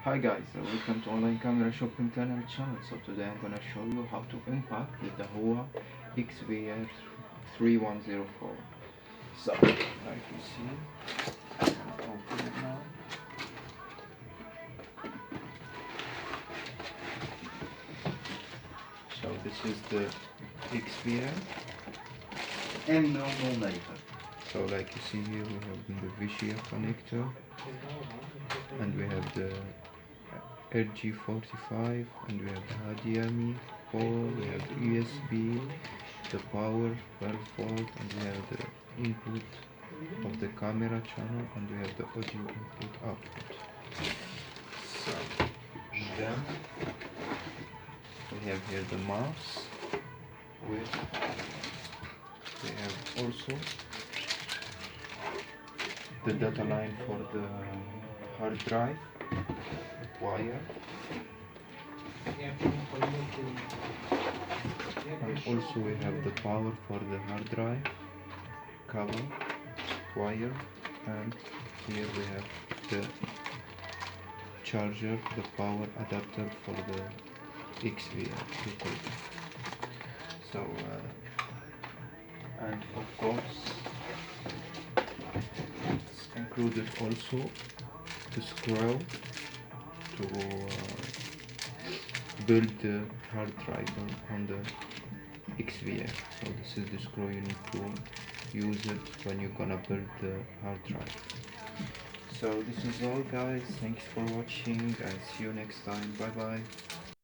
Hi guys, welcome to Online Camera Shop.NL channel. So today I'm gonna show you how to unpack the Dahua XVR 3104. So like you see, I'm gonna open it now. So this is the XVR and normal later. So like you see here, we have the VGA connector, and we have the RG45, and we have the HDMI port, we have the USB, the power 12 volt, and we have the input of the camera channel, and we have the audio input output. So then we have here the mouse with, we have also the data line for the hard drive wire, and also we have the power for the hard drive cover wire, and here we have the charger, the power adapter for the XVR recorder. So and of course it's included also the screw to build the hard drive on the XVR. So this is the screw you need to use it when you're gonna build the hard drive. So this is all guys, thanks for watching and see you next time. Bye bye.